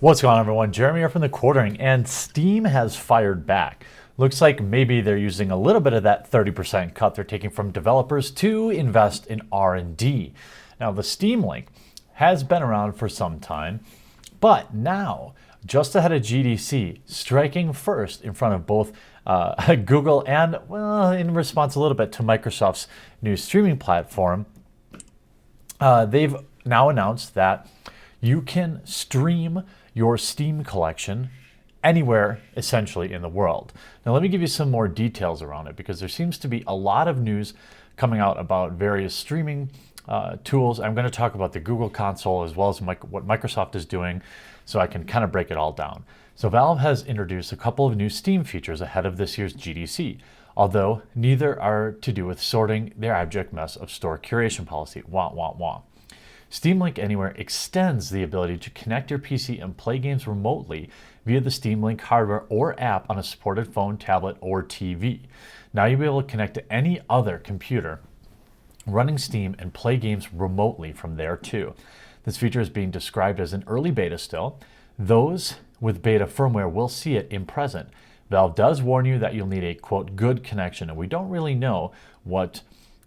What's going on, everyone? Jeremy here from The Quartering, and Steam has fired back. Looks like maybe they're using a little bit of that 30% cut they're taking from developers to invest in R&D. Now, the Steam Link has been around for some time, but now, just ahead of GDC, striking first in front of both Google and, well, in response a little bit to Microsoft's new streaming platform, they've now announced that you can stream your Steam collection anywhere essentially in the world. Now let me give you some more details around it, because there seems to be a lot of news coming out about various streaming tools. I'm going to talk about the Google console as well as what Microsoft is doing, so I can kind of break it all down. So Valve has introduced a couple of new Steam features ahead of this year's GDC, although neither are to do with sorting their abject mess of store curation policy. Wah, wah, wah. Steam Link Anywhere extends the ability to connect your PC and play games remotely via the Steam Link hardware or app on a supported phone, tablet, or TV. Now you'll be able to connect to any other computer running Steam and play games remotely from there too. This feature is being described as an early beta still. Those with beta firmware will see it in present. Valve does warn you that you'll need a, quote, good connection, and we don't really know what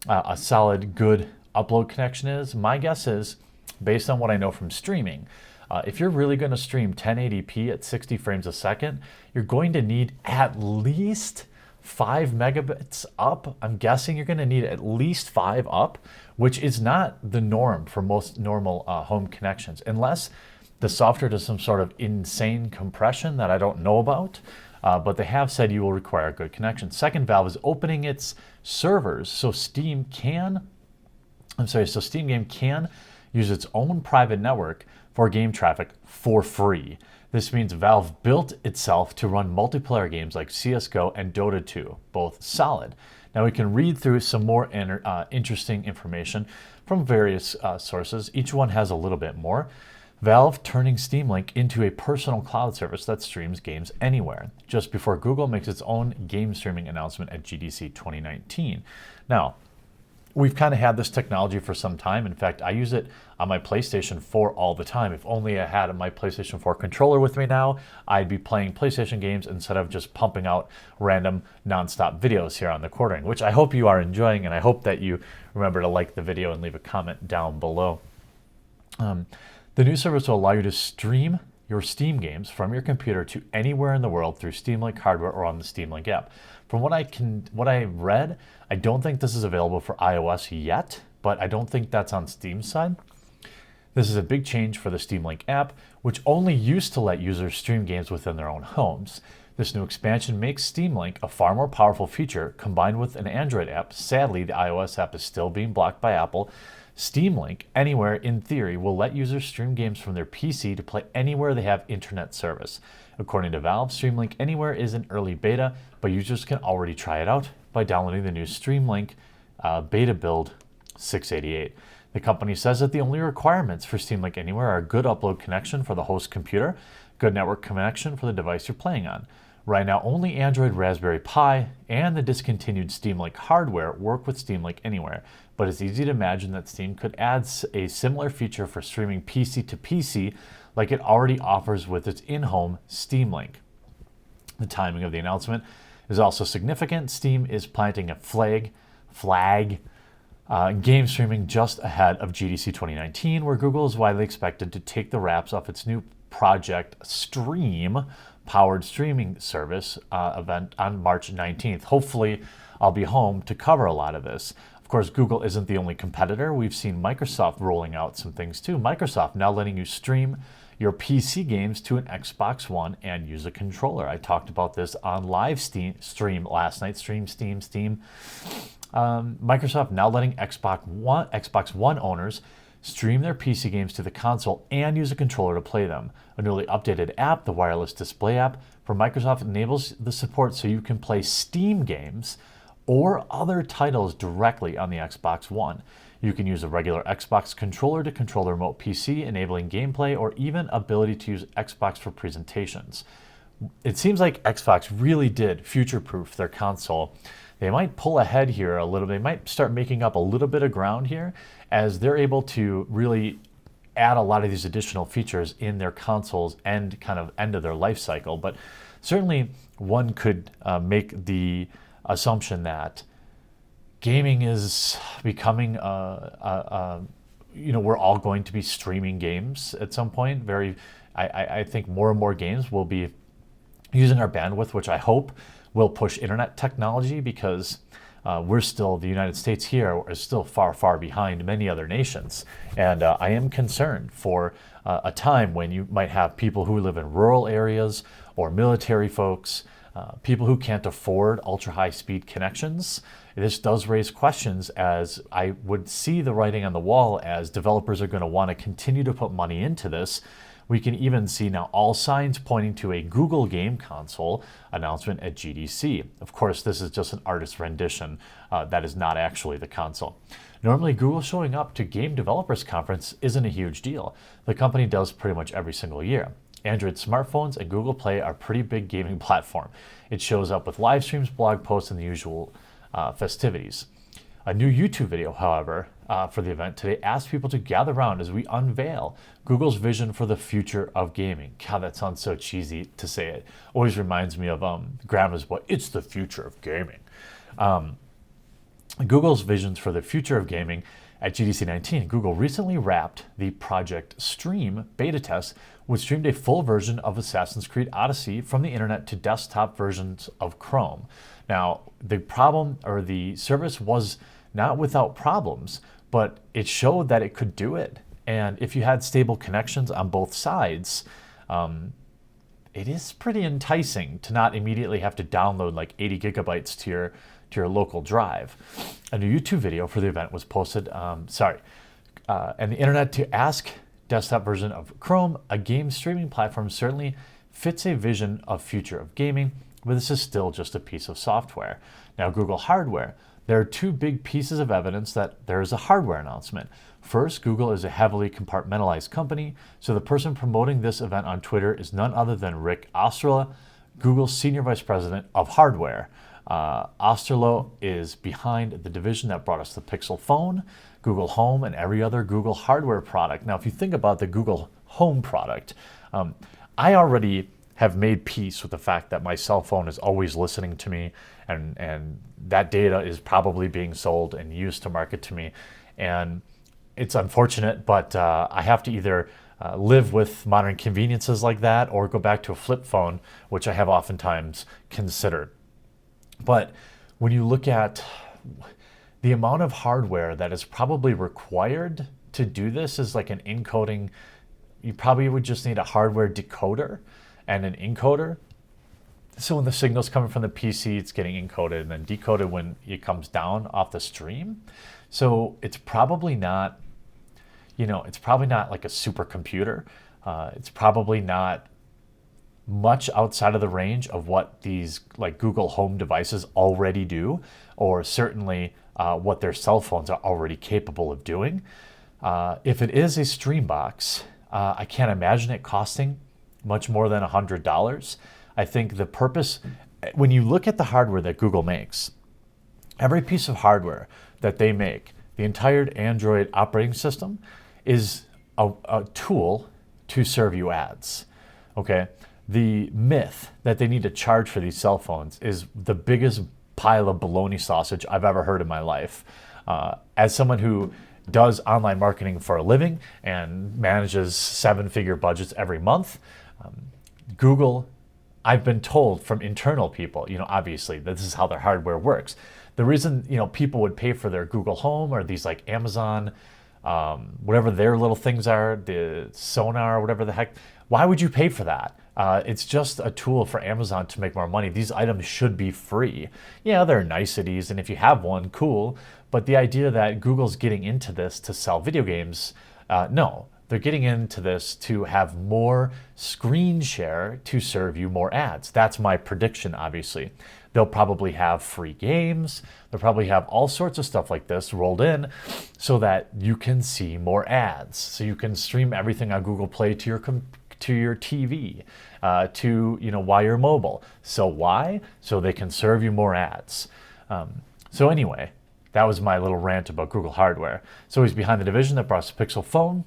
a solid, good upload connection is. My guess is, based on what I know from streaming, if you're really going to stream 1080p at 60 frames a second, you're going to need at least 5 megabits up. I'm guessing you're going to need at least 5 up, which is not the norm for most normal home connections, unless the software does some sort of insane compression that I don't know about. But they have said you will require a good connection. Second, Valve is opening its servers so Steam Game can use its own private network for game traffic for free. This means Valve built itself to run multiplayer games like CSGO and Dota 2, both solid. Now we can read through some more interesting information from various sources. Each one has a little bit more. Valve turning Steam Link into a personal cloud service that streams games anywhere, just before Google makes its own game streaming announcement at GDC 2019. Now, we've kind of had this technology for some time. In fact, I use it on my PlayStation 4 all the time. If only I had my PlayStation 4 controller with me now, I'd be playing PlayStation games instead of just pumping out random nonstop videos here on The Quartering, which I hope you are enjoying, and I hope that you remember to like the video and leave a comment down below. The new service will allow you to stream your Steam games from your computer to anywhere in the world through Steam Link hardware or on the Steam Link app. From what I read, I don't think this is available for iOS yet, but I don't think that's on Steam's side. This is a big change for the Steam Link app, which only used to let users stream games within their own homes. This new expansion makes Steam Link a far more powerful feature combined with an Android app. Sadly, the iOS app is still being blocked by Apple. Steam Link Anywhere, in theory, will let users stream games from their PC to play anywhere they have internet service. According to Valve, Steam Link Anywhere is an early beta, but users can already try it out by downloading the new Steam Link beta build 688. The company says that the only requirements for Steam Link Anywhere are a good upload connection for the host computer, good network connection for the device you're playing on. Right now, only Android Raspberry Pi and the discontinued Steam Link hardware work with Steam Link Anywhere, but it's easy to imagine that Steam could add a similar feature for streaming PC to PC like it already offers with its in-home Steam Link. The timing of the announcement is also significant. Steam is planting a flag game streaming just ahead of GDC 2019, where Google is widely expected to take the wraps off its new Project Stream powered streaming service event on March 19th. Hopefully, I'll be home to cover a lot of this. Of course, Google isn't the only competitor. We've seen Microsoft rolling out some things too. Microsoft now letting you stream your PC games to an Xbox One and use a controller. I talked about this on live stream last night. Steam. Microsoft now letting Xbox One owners stream their PC games to the console and use a controller to play them. A newly updated app, the Wireless Display app from Microsoft, enables the support so you can play Steam games or other titles directly on the Xbox One. You can use a regular Xbox controller to control the remote PC, enabling gameplay or even ability to use Xbox for presentations. It seems like Xbox really did future-proof their console. They might pull ahead here a little. They might start making up a little bit of ground here as they're able to really add a lot of these additional features in their consoles and kind of end of their life cycle. But certainly one could make the assumption that gaming is becoming we're all going to be streaming games at some point. I think more and more games will be using our bandwidth, which I hope will push internet technology, because the United States here is still far, far behind many other nations. And I am concerned for a time when you might have people who live in rural areas or military folks, people who can't afford ultra high speed connections. This does raise questions, as I would see the writing on the wall as developers are going to want to continue to put money into this. We can even see now all signs pointing to a Google game console announcement at GDC. Of course, this is just an artist's rendition. That is not actually the console. Normally, Google showing up to Game Developers Conference isn't a huge deal. The company does pretty much every single year. Android smartphones and Google Play are a pretty big gaming platform. It shows up with live streams, blog posts, and the usual festivities. A new YouTube video, however, for the event today asked people to gather around as we unveil Google's vision for the future of gaming. God, that sounds so cheesy to say it. Always reminds me of Grandma's Boy. It's the future of gaming. Google's visions for the future of gaming. At GDC 19, Google recently wrapped the Project Stream beta test, which streamed a full version of Assassin's Creed Odyssey from the internet to desktop versions of Chrome. Now, the problem, or the service, was not without problems, but it showed that it could do it. And if you had stable connections on both sides, it is pretty enticing to not immediately have to download like 80 gigabytes to your local drive. A new YouTube video for the event was posted, and the internet to ask desktop version of Chrome, a game streaming platform, certainly fits a vision of future of gaming, but this is still just a piece of software. Now, Google hardware. There are two big pieces of evidence that there is a hardware announcement. First, Google is a heavily compartmentalized company, so the person promoting this event on Twitter is none other than Rick Osterloh, Google's Senior Vice President of Hardware. Osterloh is behind the division that brought us the Pixel phone, Google Home, and every other Google hardware product. Now, if you think about the Google Home product, I already have made peace with the fact that my cell phone is always listening to me, and that data is probably being sold and used to market to me. And it's unfortunate, but I have to either live with modern conveniences like that or go back to a flip phone, which I have oftentimes considered. But when you look at the amount of hardware that is probably required to do this, is like an encoding. You probably would just need a hardware decoder and an encoder. So when the signal's coming from the PC, it's getting encoded and then decoded when it comes down off the stream. So it's probably not, it's probably not like a supercomputer. It's probably not much outside of the range of what these like Google Home devices already do, or certainly what their cell phones are already capable of doing. If it is a Streambox, I can't imagine it costing much more than $100. I think the purpose, when you look at the hardware that Google makes, every piece of hardware that they make, the entire Android operating system is a tool to serve you ads. Okay? The myth that they need to charge for these cell phones is the biggest pile of bologna sausage I've ever heard in my life. As someone who does online marketing for a living and manages 7-figure budgets every month, Google, I've been told from internal people, obviously this is how their hardware works. The reason, people would pay for their Google Home or these like Amazon, whatever their little things are, the Sonar, whatever the heck, why would you pay for that? It's just a tool for Amazon to make more money. These items should be free. Yeah, there are niceties, and if you have one, cool. But the idea that Google's getting into this to sell video games, no. They're getting into this to have more screen share to serve you more ads. That's my prediction, obviously. They'll probably have free games. They'll probably have all sorts of stuff like this rolled in so that you can see more ads. So you can stream everything on Google Play to your TV, while you're mobile. So why? So they can serve you more ads. So anyway, that was my little rant about Google hardware. So he's behind the division that brought us the Pixel phone,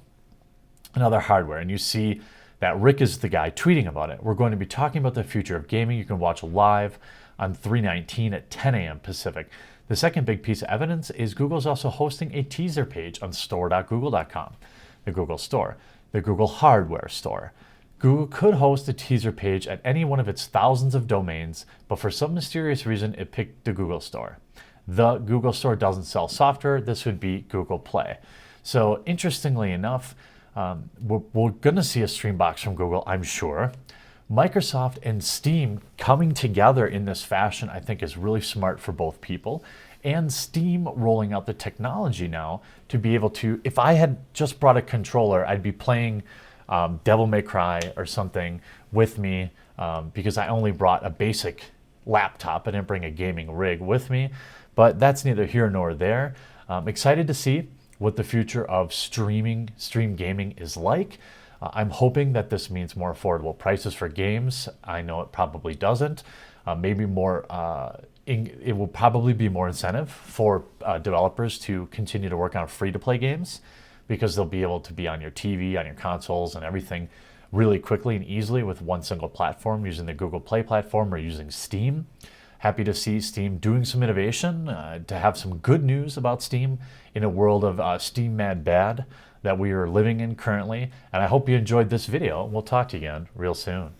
and other hardware. And you see that Rick is the guy tweeting about it. We're going to be talking about the future of gaming. You can watch live on 3/19 at 10 a.m. Pacific. The second big piece of evidence is Google's also hosting a teaser page on store.google.com, the Google Store, the Google Hardware Store. Google could host a teaser page at any one of its thousands of domains, but for some mysterious reason, it picked the Google Store. The Google Store doesn't sell software. This would be Google Play. So interestingly enough, we're going to see a Streambox from Google, I'm sure. Microsoft and Steam coming together in this fashion, I think, is really smart for both people. And Steam rolling out the technology now to be able to, if I had just brought a controller, I'd be playing Devil May Cry or something with me because I only brought a basic laptop. I didn't bring a gaming rig with me, but that's neither here nor there. Excited to see what the future of stream gaming is like. I'm hoping that this means more affordable prices for games. I know it probably doesn't. Maybe more, it will probably be more incentive for developers to continue to work on free-to-play games because they'll be able to be on your TV, on your consoles, and everything really quickly and easily with one single platform using the Google Play platform or using Steam. Happy to see Steam doing some innovation, to have some good news about Steam in a world of Steam Mad Bad that we are living in currently. And I hope you enjoyed this video. We'll talk to you again real soon.